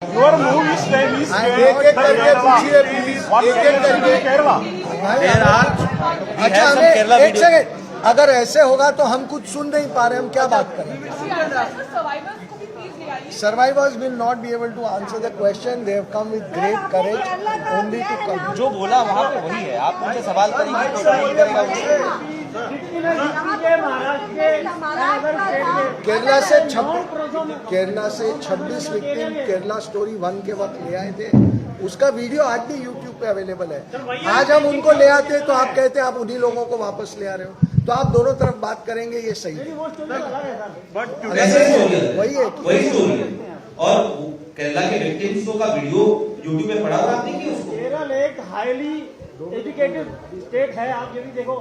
Your movie's name is एक-एक करके पूछिए प्लीज, एक-एक करके। Kerala. अच्छा हमें एक सेकंड, अगर ऐसे होगा तो हम कुछ सुन नहीं पा रहे, हम क्या बात करें? Survivors will not be able to answer the question. They have come with great courage only to come. जो बोला वहाँ पे वही है। आप मुझे सवाल करेंगे तो नहीं करेगा वो। केरला से 26 विक्टिम केरला स्टोरी 1 के वक्त ले आए थे। उसका वीडियो आज भी यूट्यूब पे अवेलेबल है। आज हम उनको ले आते तो आप कहते हैं आप उन्हीं लोगों को वापस ले आ रहे हो, तो आप दोनों तरफ बात करेंगे, ये सही है। वही है और केरला के विक्टिम्स का वीडियो यूट्यूब पे पड़ा हुआ आपने कि उसको? केरल एक हाईली एजुकेटेड स्टेट है। आप ये भी देखो,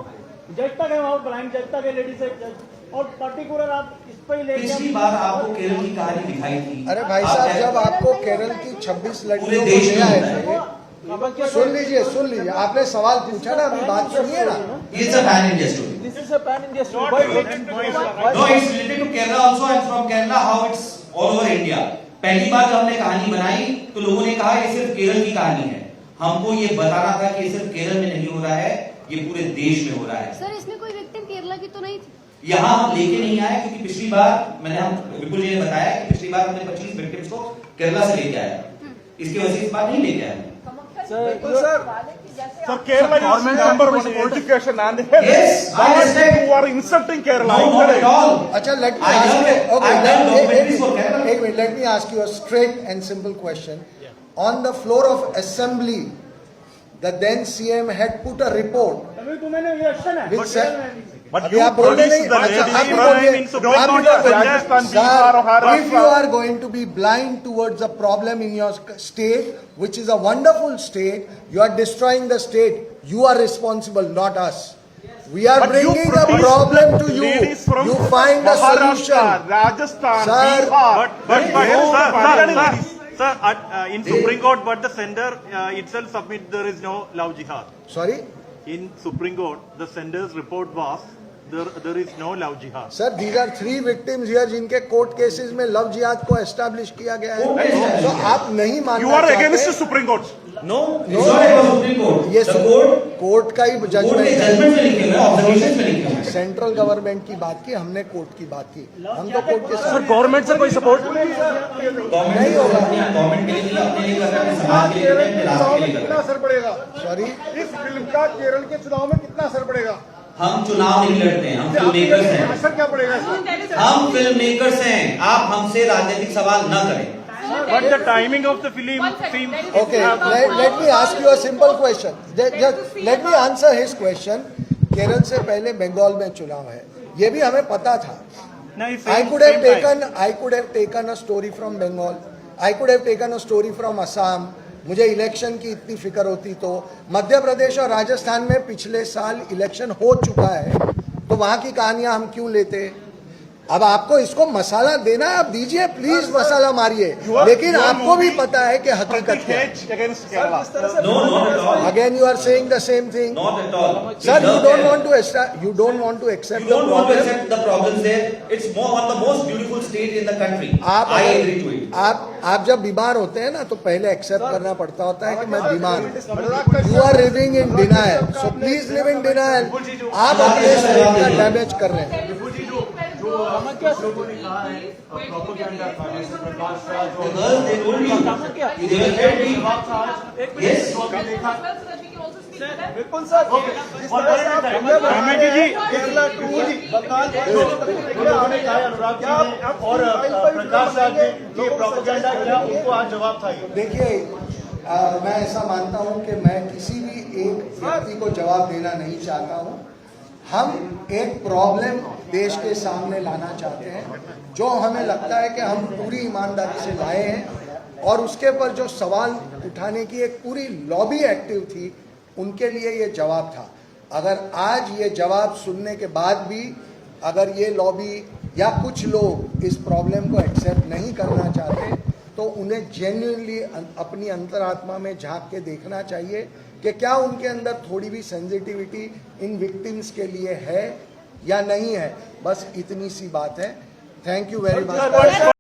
जज तक है वहाँ, ब्लाइंड जज तक है, लेडीज और पर्टिकुलर आप इस पर ही लेके। पिछली बार आपको केरल की कहानी दिखाई थी। अरे भाई साहब, जब आपको केरल की 26 लड़कियों को ले आए थे, सुन लीजिए, आपने सवाल पूछा ना, अभी बात सुनिए ना। It's a pan-India story. This is a pan-India story. No, it's related to Kerala also, and from Kerala how it's all over India. पहली बार जब हमने कहानी बनाई तो लोगों ने कहा ये सिर्फ केरल की कहानी है। हमको ये बताना था कि ये सिर्फ केरल में नहीं हो रहा है, ये पूरे देश में हो रहा है। सर, इसमें कोई विक्टिम केरला की तो नहीं थी? यहाँ हम लेके नहीं आए क्योंकि पिछली बार हम विपुल जी ने बताया कि पिछली बार हमने 25 विक्टिम्स को केरला से लेके आया। इसकी वजह से इस बार नहीं लेके आए। Sir, Kerala is number one education and health. Yes, I Who understand. are insulting Kerala? No, not at all. अच्छा, let me I ask love you. it. Okay, I've done documentaries for Kerala. एक minute, let me ask you a straight and simple question. On the floor of assembly, the then CM had put a report. तभी तो मैंने reaction है। Which said, But अभी you आप बोल रहे नहीं, police the अच्छा lady आप भी from बोलिए, Rajasthan, आप भी बोलिए। Rajasthan, Bihar or Sir, if you Maharashtra. are going to be blind towards the problem in your state, which is a wonderful state, you are destroying the state. You are responsible, not us. We are But you bringing a produce problem to you. ladies from You find a Maharashtra, solution. Rajasthan, Sir, Bihar. Sir, in Supreme Court, but the sender itself submit there is no love jihad. Sorry? In Supreme Court, the sender's report was there is no love jihad. Sir, these are 3 victims here जिनके court cases में love जिहाद को establish किया गया है। तो आप नहीं मानना You are चाहते। against the Supreme Court. No, it's not about Supreme Court. ये The court कोर्ट का ही के जजमेंट है। जजमेंट में लिखे हुए हैं, ऑब्जर्वेशन में लिखे हुए हैं। सेंट्रल गवर्नमेंट की बात की, हमने कोर्ट की बात की। हम तो कोर्ट के साथ गवर्नमेंट से कोई सपोर्ट गवर्नमेंट के लिए नहीं, अपने लिए कर रहे हैं, समाज के लिए कर रहे हैं, राष्ट्र के लिए कर रहे हैं। असर पड़ेगा? सॉरी, इस फिल्म का केरल के चुनाव में कितना असर पड़ेगा? हम चुनाव नहीं लड़ते हैं, हम फिल्म मेकर्स हैं। असर क्या पड़ेगा इसका? हम फिल्म मेकर्स हैं, आप हमसे राजनीतिक सवाल न करें। But the timing of the film seems. okay, let me ask you a simple question. Just let me answer his question. Kerala से पहले बंगाल में चुनाव है, ये भी हमें पता था। I could have taken a story from Bengal. I could have taken a story from Assam. मुझे इलेक्शन की इतनी फिक्र होती तो मध्य प्रदेश और राजस्थान में पिछले साल इलेक्शन हो चुका है, तो वहां की कहानियां हम क्यों लेते? अब आपको इसको मसाला देना है, आप दीजिए प्लीज, मसाला मारिए, लेकिन आपको भी पता है कि हकीकत क्या है। Against Kerala. No, not at all. Again you are saying the same thing. Not at all. Sir, you Love don't Kerala. want to you don't want to accept You the don't want to problem. accept the problems there. It's one of the most beautiful state in the country. I agree to it. आप जब बीमार होते हैं ना तो पहले accept करना पड़ता होता है कि मैं बीमार हूँ। You are living in denial, so please live in denial. आप अपने शरीर का डैमेज कर रहे हैं। The girls, they told me. They were fed me. Yes. बिल्कुल सर, जिस तरह से आप केरला 2 बंगाल उन्होंने कहा अनुराग जी ने और प्रकाश राज ने ये प्रोपेगेंडा किया, उनको आज जवाब था। देखिए, मैं ऐसा मानता हूं कि मैं किसी भी एक व्यक्ति को जवाब देना नहीं चाहता हूं। हम एक प्रॉब्लम देश के सामने लाना चाहते हैं जो हमें लगता है कि हम पूरी ईमानदारी से लाए हैं, और उसके पर जो सवाल उठाने की एक पूरी लॉबी एक्टिव थी, उनके लिए ये जवाब था। अगर आज ये जवाब सुनने के बाद भी अगर ये लॉबी या कुछ लोग इस प्रॉब्लम को एक्सेप्ट नहीं करना चाहते, तो उन्हें जेन्युइनली अपनी अंतरात्मा में झांक के देखना चाहिए कि क्या उनके अंदर थोड़ी भी सेंसिटिविटी इन विक्टिम्स के लिए है या नहीं है। बस इतनी सी बात है। Thank you very much.